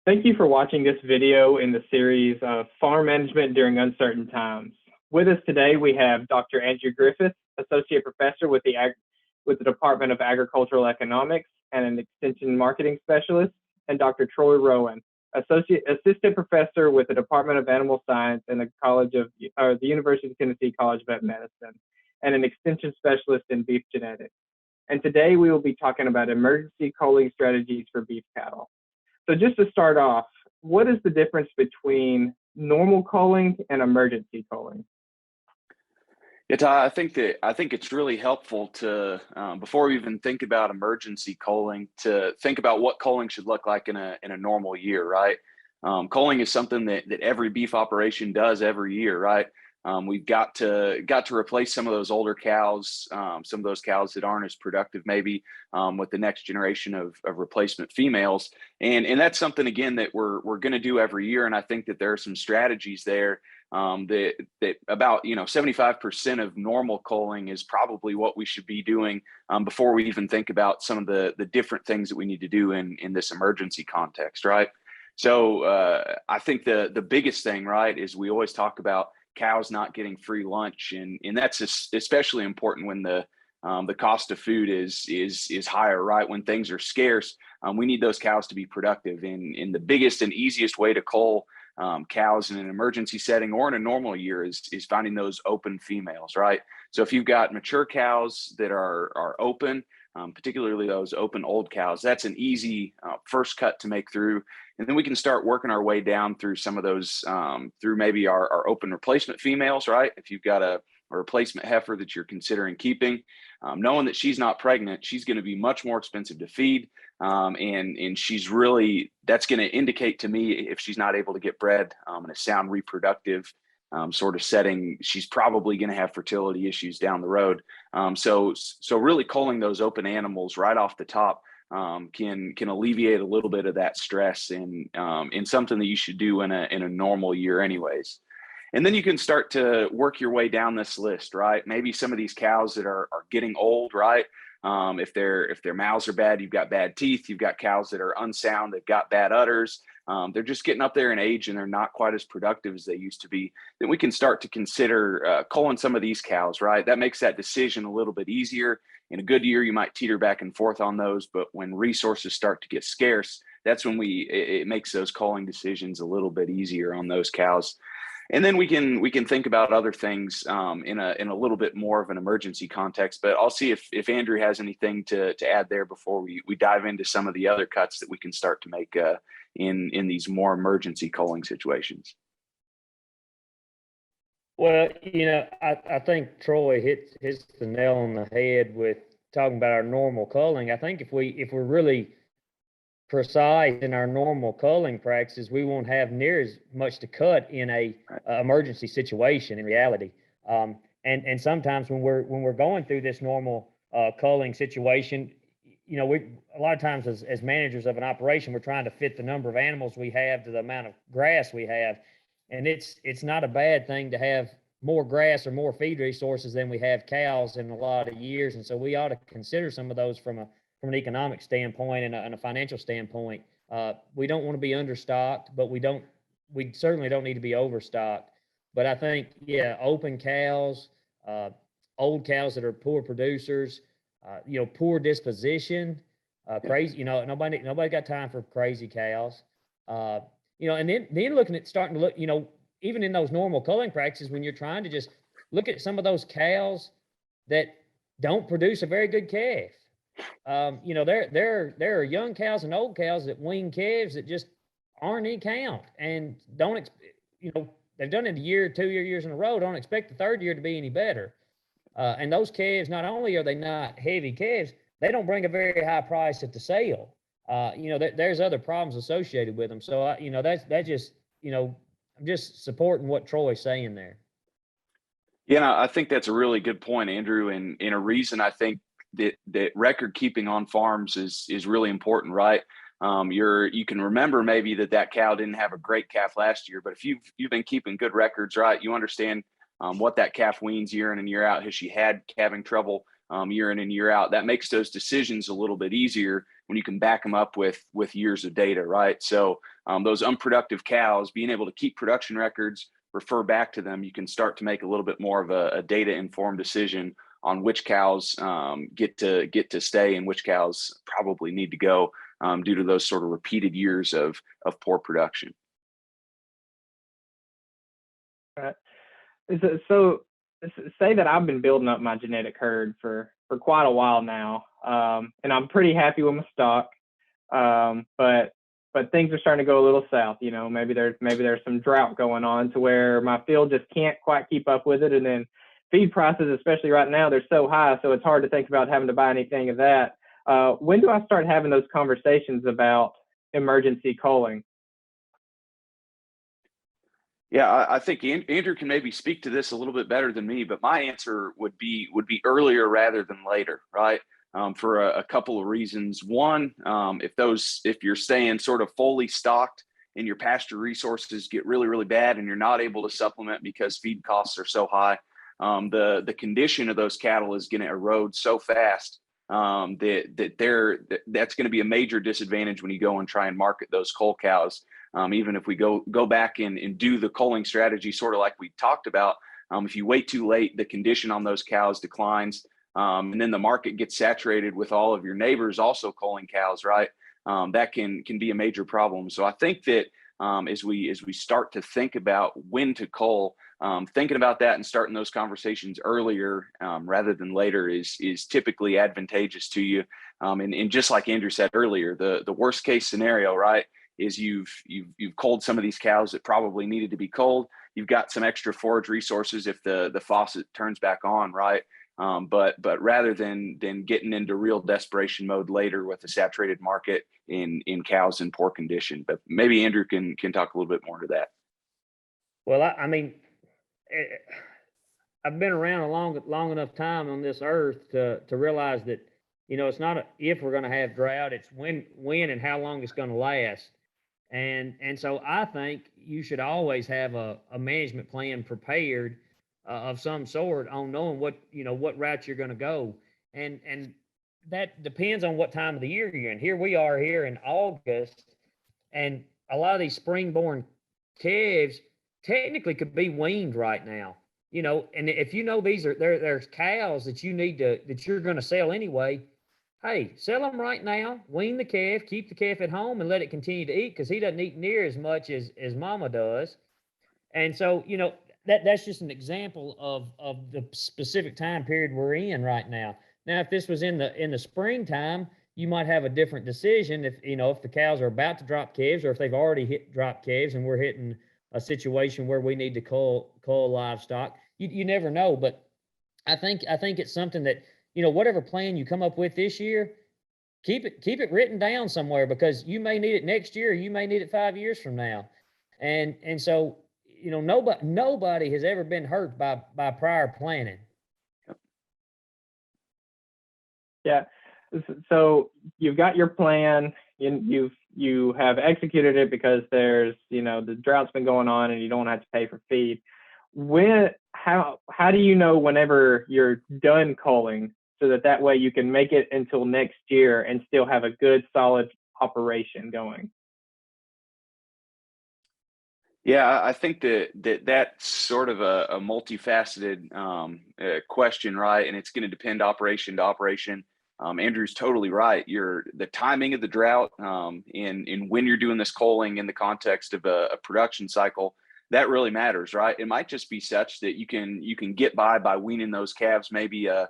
Thank you for watching this video in the series of Farm Management During Uncertain Times. With us today, we have Dr. Andrew Griffith, Associate Professor with the Department of Agricultural Economics and an Extension Marketing Specialist, and Dr. Troy Rowan, Assistant Professor with the Department of Animal Science and the University of Tennessee College of Vet Medicine, and an Extension Specialist in Beef Genetics. And today we will be talking about emergency culling strategies for beef cattle. So just to start off, what is the difference between normal culling and emergency culling? Yeah, Ty, I think it's really helpful to before we even think about emergency culling, to think about what culling should look like in a normal year, right? Culling is something that every beef operation does every year, right? We've got to replace some of those older cows, some of those cows that aren't as productive, maybe with the next generation of replacement females, and that's something again that we're going to do every year. And I think that there are some strategies there that about 75% of normal culling is probably what we should be doing before we even think about some of the different things that we need to do in this emergency context, right? So I think the biggest thing, right, is we always talk about cows not getting free lunch, and that's especially important when the cost of food is higher, right? When things are scarce, we need those cows to be productive. And the biggest and easiest way to cull cows in an emergency setting or in a normal year is finding those open females, right? So if you've got mature cows that are open, particularly those open old cows, that's an easy first cut to make through. And then we can start working our way down through some of those, through maybe our open replacement females, right? If you've got a replacement heifer that you're considering keeping, knowing that she's not pregnant, she's going to be much more expensive to feed. And she's really, that's going to indicate to me, if she's not able to get bred in a sound reproductive sort of setting, she's probably going to have fertility issues down the road. So really culling those open animals right off the top can alleviate a little bit of that stress, and something that you should do in a normal year anyways. And then you can start to work your way down this list, right? Maybe some of these cows that are getting old, right? If their mouths are bad, you've got bad teeth, you've got cows that are unsound, they've got bad udders, they're just getting up there in age and they're not quite as productive as they used to be, then we can start to consider culling some of these cows, right? That makes that decision a little bit easier. In a good year, you might teeter back and forth on those, but when resources start to get scarce, that's when it makes those culling decisions a little bit easier on those cows. And then we can think about other things in a little bit more of an emergency context. But I'll see if Andrew has anything to add there before we dive into some of the other cuts that we can start to make in these more emergency culling situations. Well, I think Troy hits the nail on the head with talking about our normal culling. I think if we're really precise in our normal culling practices, we won't have near as much to cut in a emergency situation in reality. And sometimes when we're going through this normal culling situation, we a lot of times as managers of an operation, we're trying to fit the number of animals we have to the amount of grass we have. And it's not a bad thing to have more grass or more feed resources than we have cows in a lot of years. And so we ought to consider some of those from an economic standpoint and a financial standpoint. We don't want to be understocked, but we certainly don't need to be overstocked. But I think, open cows, old cows that are poor producers, poor disposition, crazy, nobody got time for crazy cows. And then looking at starting to look, even in those normal culling practices, when you're trying to just look at some of those cows that don't produce a very good calf. There are young cows and old cows that wean calves that just aren't any count and don't, they've done it a year, 2 years in a row, don't expect the third year to be any better. And those calves, not only are they not heavy calves, they don't bring a very high price at the sale. There's other problems associated with them. So, that's just, I'm just supporting what Troy's saying there. Yeah, I think that's a really good point, Andrew. And a reason I think that record keeping on farms is really important, right? You can remember maybe that cow didn't have a great calf last year, but if you've been keeping good records, right, you understand what that calf weans year in and year out. Has she had calving trouble year in and year out? That makes those decisions a little bit easier when you can back them up with years of data, right? So those unproductive cows, being able to keep production records, refer back to them, you can start to make a little bit more of a data informed decision on which cows get to stay and which cows probably need to go due to those sort of repeated years of poor production. Right. So say that I've been building up my genetic herd for quite a while now, and I'm pretty happy with my stock, but things are starting to go a little south. You know, maybe there's some drought going on to where my field just can't quite keep up with it, and then feed prices, especially right now, they're so high, so it's hard to think about having to buy anything of that. When do I start having those conversations about emergency culling? Yeah, I think Andrew can maybe speak to this a little bit better than me, but my answer would be earlier rather than later, right? For a couple of reasons. One, if you're staying sort of fully stocked and your pasture resources get really, really bad and you're not able to supplement because feed costs are so high, the condition of those cattle is going to erode so fast that's going to be a major disadvantage when you go and try and market those cull cows. Even if we go back and do the culling strategy, sort of like we talked about, if you wait too late, the condition on those cows declines, and then the market gets saturated with all of your neighbors also culling cows, right? That can be a major problem. So I think that as we start to think about when to cull, thinking about that and starting those conversations earlier rather than later is typically advantageous to you. And just like Andrew said earlier, the worst case scenario, right, is you've culled some of these cows that probably needed to be culled. You've got some extra forage resources if the faucet turns back on, right? But rather than getting into real desperation mode later with a saturated market in cows in poor condition. But maybe Andrew can talk a little bit more to that. Well, I mean, I've been around a long enough time on this earth to realize that, you know, it's not if we're going to have drought, it's when and how long it's going to last. And so I think you should always have a management plan prepared of some sort on knowing what route you're going to go. And that depends on what time of the year you're in. Here we are here in August, and a lot of these spring-born calves technically could be weaned right now. You know, and if you know there's cows that you're going to sell anyway, hey, sell them right now, wean the calf, keep the calf at home and let it continue to eat because he doesn't eat near as much as mama does. And so, you know, that's just an example of the specific time period we're in right now. Now, if this was in the springtime, you might have a different decision if the cows are about to drop calves or if they've already hit drop calves and we're hitting a situation where we need to cull livestock. You never know, but I think it's something that, you know, whatever plan you come up with this year, keep it written down somewhere because you may need it next year, or you may need it 5 years from now. And so, you know, nobody has ever been hurt by prior planning. Yeah. So you've got your plan, you have executed it because there's, you know, the drought's been going on and you don't have to pay for feed. How do you know whenever you're done culling so that way you can make it until next year and still have a good solid operation going? Yeah, I think that's sort of a multifaceted question, right? And it's going to depend operation to operation. Andrew's totally right. The timing of the drought in when you're doing this culling in the context of a production cycle, that really matters, right? It might just be such that you can get by weaning those calves maybe a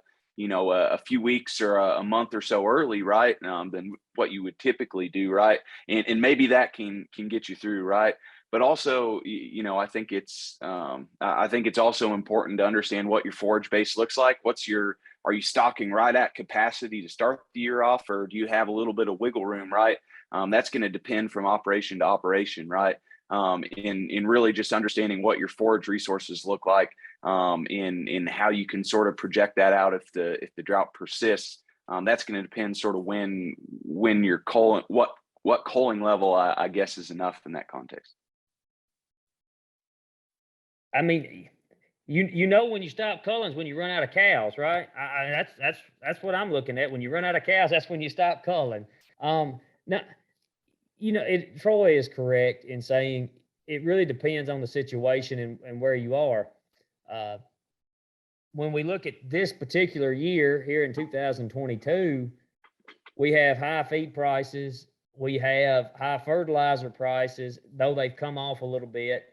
few weeks or a month or so early, right? Than what you would typically do, right? And maybe that can get you through, right? But also, you know, I think it's also important to understand what your forage base looks like. Are you stocking right at capacity to start the year off, or do you have a little bit of wiggle room, right? That's going to depend from operation to operation, right? In really just understanding what your forage resources look like, in how you can sort of project that out if the drought persists. That's going to depend sort of when you're culling, what culling level I guess is enough in that context. I mean, you know when you stop culling is when you run out of cows, right? That's what I'm looking at. When you run out of cows, that's when you stop culling. Now, Troy is correct in saying it really depends on the situation and where you are. When we look at this particular year here in 2022, we have high feed prices. We have high fertilizer prices, though they've come off a little bit.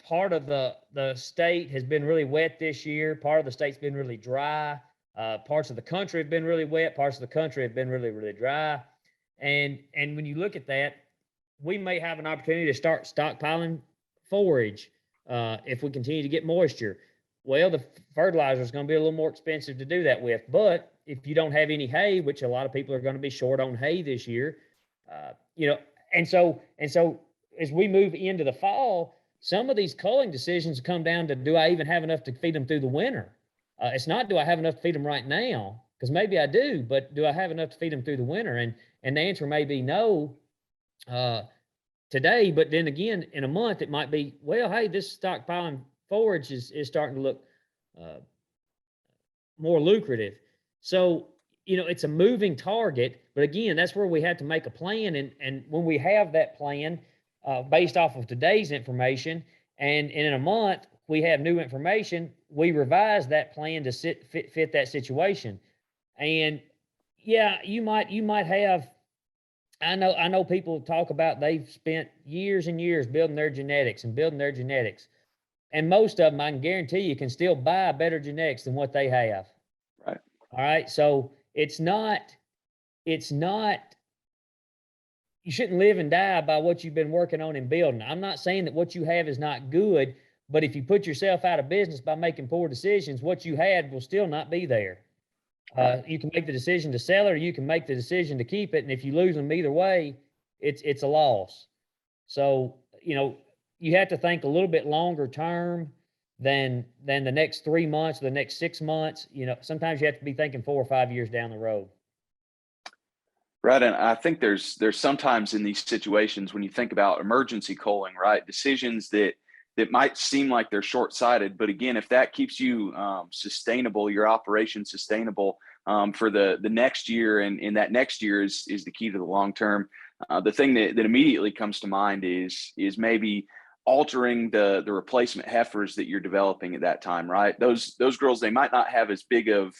Part of the state has been really wet this year. Part of the state's been really dry. Parts of the country have been really wet. Parts of the country have been really, really dry. And when you look at that, we may have an opportunity to start stockpiling forage if we continue to get moisture. Well, the fertilizer is going to be a little more expensive to do that with. But if you don't have any hay, which a lot of people are going to be short on hay this year, and so as we move into the fall, some of these culling decisions come down to, do I even have enough to feed them through the winter? It's not, do I have enough to feed them right now? Because maybe I do, but do I have enough to feed them through the winter? And the answer may be no today, but then again, in a month, it might be, well, hey, this stockpiling forage is starting to look more lucrative. So, it's a moving target, but again, that's where we have to make a plan. And when we have that plan based off of today's information, and in a month we have new information, we revise that plan to fit that situation. And yeah, you might have, I know people talk about they've spent years and years building their genetics. And most of them, I can guarantee you, can still buy better genetics than what they have. Right. All right. So it's not, you shouldn't live and die by what you've been working on and building. I'm not saying that what you have is not good, but if you put yourself out of business by making poor decisions, what you had will still not be there. You can make the decision to sell it, or you can make the decision to keep it. And if you lose them either way, it's a loss. So, you have to think a little bit longer term than the next 3 months or the next 6 months. Sometimes you have to be thinking 4 or 5 years down the road. Right. And I think there's sometimes in these situations when you think about emergency culling, right, decisions that might seem like they're short-sighted, but again, if that keeps you sustainable, your operation sustainable for the next year, and that next year is the key to the long term. The thing that immediately comes to mind is maybe altering the replacement heifers that you're developing at that time, right? Those girls, they might not have as big of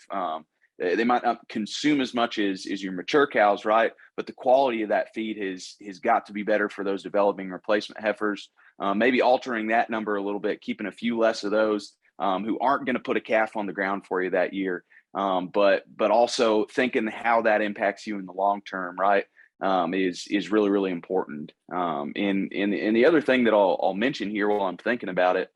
they might not consume as much as your mature cows, right? But the quality of that feed has got to be better for those developing replacement heifers. Maybe altering that number a little bit, keeping a few less of those who aren't going to put a calf on the ground for you that year. But also thinking how that impacts you in the long term, right? Is really, really important. And the other thing that I'll mention here while I'm thinking about it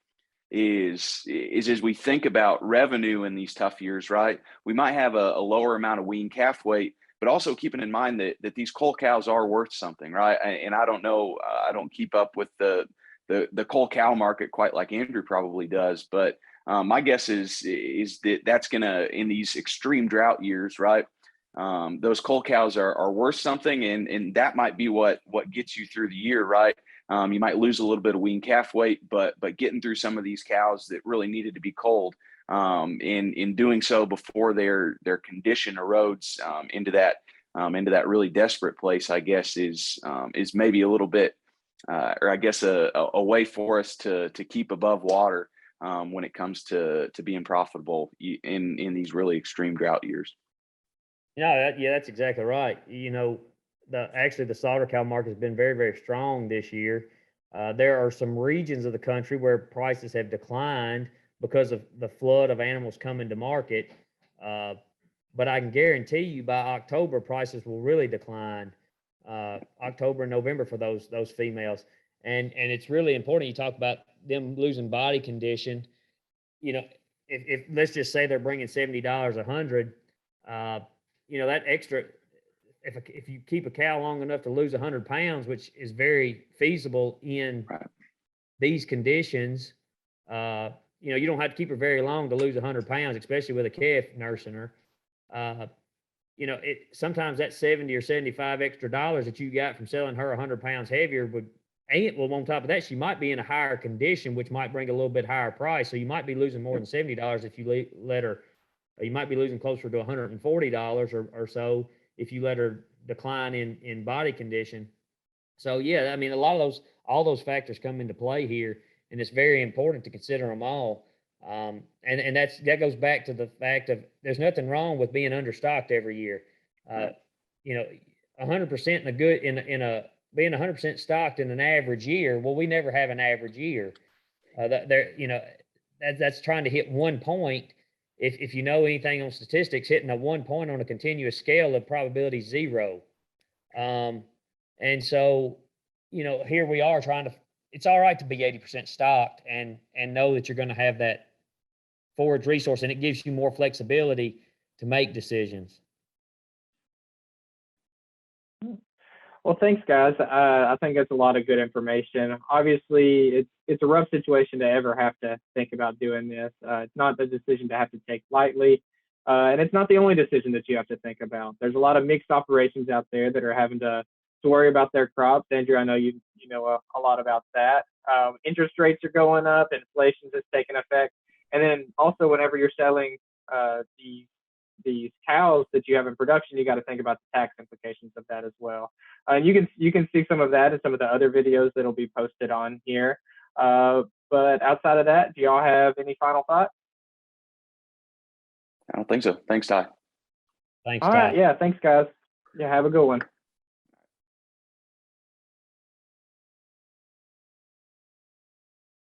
is as we think about revenue in these tough years, right? We might have a lower amount of wean calf weight, but also keeping in mind that these cull cows are worth something, right? And I don't know, I don't keep up with the cull cow market quite like Andrew probably does, but my guess is that's gonna, in these extreme drought years, right? Those cull cows are worth something, and that might be what gets you through the year, right? You might lose a little bit of wean calf weight, but getting through some of these cows that really needed to be culled, in doing so before their condition erodes into that really desperate place, I guess is maybe a little bit, or I guess a way for us to keep above water when it comes to being profitable in these really extreme drought years. That's exactly right. The slaughter cow market has been very, very strong this year. There are some regions of the country where prices have declined because of the flood of animals coming to market. But I can guarantee you by October, prices will really decline. October and November for those females. And it's really important. You talk about them losing body condition. If let's just say they're bringing $70 a hundred, that extra, if you keep a cow long enough to lose 100 pounds, which is very feasible in these conditions, you don't have to keep her very long to lose 100 pounds, especially with a calf nursing her. Sometimes that 70 or 75 extra dollars that you got from selling her 100 pounds heavier on top of that, she might be in a higher condition, which might bring a little bit higher price. So you might be losing more than $70 if you let her. You might be losing closer to $140 or so if you let her decline in body condition. So yeah, I mean, all those factors come into play here, and it's very important to consider them all. And that goes back to the fact of there's nothing wrong with being understocked every year. You know, 100% in a good in a being 100% stocked in an average year. Well, we never have an average year. That's trying to hit 1 point. If you know anything on statistics, hitting a 1 point on a continuous scale of probability 0. And so, here we are trying to. It's all right to be 80% stocked and know that you're going to have that forage resource, and it gives you more flexibility to make decisions. Well, thanks, guys. I think that's a lot of good information. Obviously, it's a rough situation to ever have to think about doing this. It's not a decision to have to take lightly, and it's not the only decision that you have to think about. There's a lot of mixed operations out there that are having to worry about their crops. Andrew, I know you know a lot about that. Interest rates are going up, inflation has taken effect, and then also whenever you're selling these cows that you have in production, you got to think about the tax implications of that as well. And you can see some of that in some of the other videos that'll be posted on here. But outside of that, do y'all have any final thoughts? I don't think so. Thanks, Ty. Thanks, All Ty. right, yeah, thanks, guys. Yeah, have a good one.